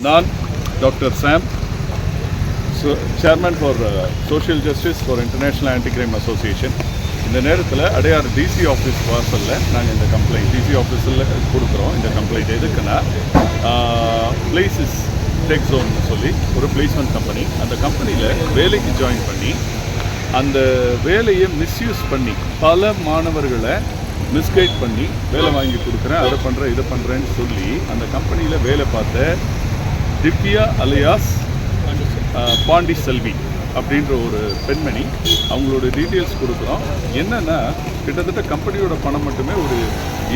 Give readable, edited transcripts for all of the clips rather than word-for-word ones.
நான் doctor Sam, chairman for social justice for international anti crime association. இந்த நேரத்தில் Adyar DC office வாசலில் நாங்கள் இந்த கம்ப்ளைண்ட் டிசி ஆஃபீஸில் கொடுக்குறோம். இந்த கம்ப்ளைண்ட் எதுக்குன்னா, பிளேஸ் இஸ் டெக் ஜோன்னு சொல்லி ஒரு பிளேஸ்மெண்ட் கம்பெனி, அந்த கம்பெனியில் வேலைக்கு ஜாயின் பண்ணி அந்த வேலையை மிஸ்யூஸ் பண்ணி பல மாணவர்களை மிஸ்கைட் பண்ணி வேலை வாங்கி கொடுக்குறேன், அதை பண்ணுறேன், இதை பண்ணுறேன்னு சொல்லி அந்த கம்பெனியில் வேலை பார்த்த திவ்யா அலியாஸ் பாண்டி செல்வி அப்படின்ற ஒரு பெண்மணி, அவங்களோட டீட்டெயில்ஸ் கொடுக்குறோம். என்னென்னா, கிட்டத்தட்ட கம்பெனியோட பணம் மட்டுமே ஒரு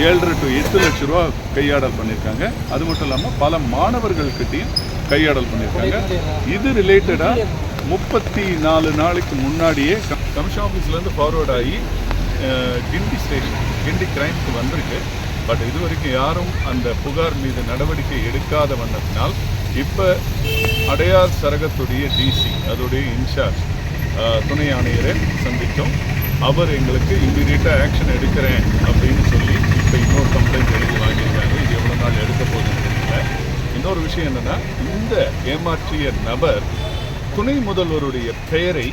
7.5 to 8 லட்ச ரூபா கையாடல் பண்ணியிருக்காங்க. அது மட்டும் இல்லாமல் பல மாணவர்கள்கிட்டையும் கையாடல் பண்ணியிருக்காங்க. இது ரிலேட்டடாக 34 நாளைக்கு முன்னாடியே கமிஷன் ஆஃபீஸ்லேருந்து ஃபார்வர்ட் ஆகி கிண்டி ஸ்டேஷன், கிண்டி கிரைம்க்கு வந்திருக்கு. பட் இது வரைக்கும் யாரும் அந்த புகார் மீது நடவடிக்கை எடுக்காத வண்ணத்தினால் இப்போ அடையார் சரகத்துடைய டிசி, அதோடைய இன்சார்ஜ் துணை ஆணையரை சந்தித்தோம். அவர் எங்களுக்கு இம்மீடியட்டாக ஆக்ஷன் எடுக்கிறேன் அப்படின்னு சொல்லி இப்போ இன்னொரு கம்ப்ளைண்ட் எழுதி வாங்கியிருக்காங்க. இது எவ்வளோ நாள் எடுக்க போகுதுன்னு தெரியல. இன்னொரு விஷயம் என்னென்னா, இந்த ஏமாற்றிய நபர் துணை முதல்வருடைய பெயரை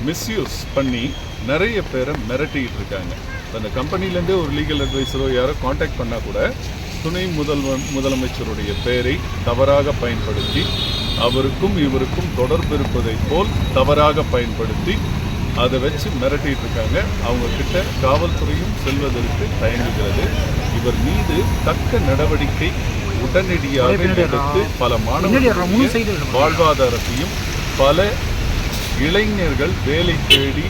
மிஸ்யூஸ் பண்ணி நிறைய பேரை மிரட்டிக்கிட்டு இருக்காங்க. அந்த கம்பெனிலேருந்தே ஒரு லீகல் அட்வைஸரோ யாரோ காண்டாக்ட் பண்ணால் கூட துணை முதலமைச்சருடைய பெயரை தவறாக பயன்படுத்தி, அவருக்கும் இவருக்கும் தொடர்பு இருப்பதை போல் தவறாக பயன்படுத்தி அதை வச்சு மிரட்டிகிட்டு இருக்காங்க. அவங்கக்கிட்ட காவல்துறையும் செல்வதற்கு தயங்குகிறது. இவர் மீது தக்க நடவடிக்கை உடனடியாக எடுத்து பல மாணவர்களுடைய வாழ்வாதாரத்தையும் பல இளைஞர்கள் வேலை தேடி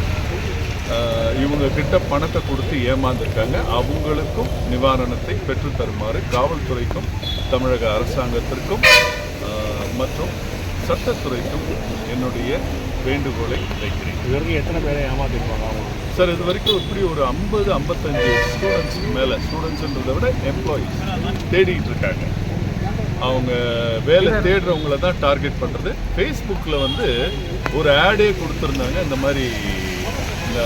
இவங்க கிட்ட பணத்தை கொடுத்து ஏமாந்துருக்காங்க. அவங்களுக்கும் நிவாரணத்தை பெற்றுத்தருமாறு காவல்துறைக்கும் தமிழக அரசாங்கத்திற்கும் மற்றும் சட்டத்துறைக்கும் என்னுடைய வேண்டுகோளை வைக்கிறேன். இது வரைக்கும் எத்தனை பேரை ஏமாத்திருப்பாங்க சார்? இது வரைக்கும் இப்படி ஒரு 50-55 ஸ்டூடெண்ட்ஸுக்கு மேலே, ஸ்டூடெண்ட்ஸுன்றதை விட எம்ப்ளாயீஸ் தேடிக்கிட்டு இருக்காங்க. அவங்க வேலை தேடுறவங்கள தான் டார்கெட் பண்ணுறது. ஃபேஸ்புக்கில் ஒரு ஆடே கொடுத்துருந்தாங்க, இந்த மாதிரி இந்த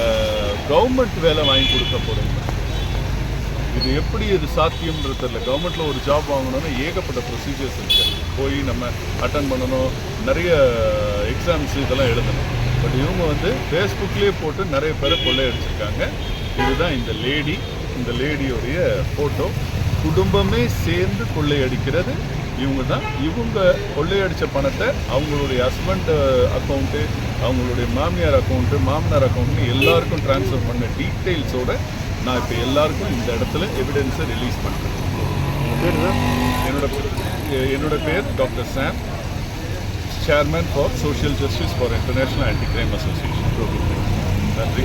கவர்மெண்ட் வேலை வாங்கி கொடுக்க போகிறீங்க. இது எப்படி இது சாத்தியம்ன்றது தெரியல. கவர்மெண்ட்டில் ஒரு ஜாப் வாங்கணும்னா ஏகப்பட்ட ப்ரொசீஜர்ஸ் இருக்குது. போய் நம்ம அட்டன் பண்ணணும், நிறைய எக்ஸாம்ஸ் இதெல்லாம் எழுதணும். பட் இவங்க ஃபேஸ்புக்லேயே போட்டு நிறைய பேரை கொள்ளையடிச்சிருக்காங்க. இதுதான் இந்த லேடி, இந்த லேடியோடைய ஃபோட்டோ. குடும்பமே சேர்ந்து கொள்ளையடிக்கிறது இவங்க தான். இவங்க கொள்ளையடித்த பணத்தை அவங்களுடைய ஹஸ்பண்ட் அக்கௌண்ட்டு, அவங்களுடைய மாமியார் அக்கௌண்ட்டு, மாமனார் அக்கௌண்ட்னு எல்லாருக்கும் ட்ரான்ஸ்ஃபர் பண்ண டீட்டெயில்ஸோடு நான் இப்போ எல்லாருக்கும் இந்த இடத்துல எவிடன்ஸை ரிலீஸ் பண்ணுறேன். என்னோட பேர் doctor Sam, chairman for social justice for international anti crime association. நன்றி.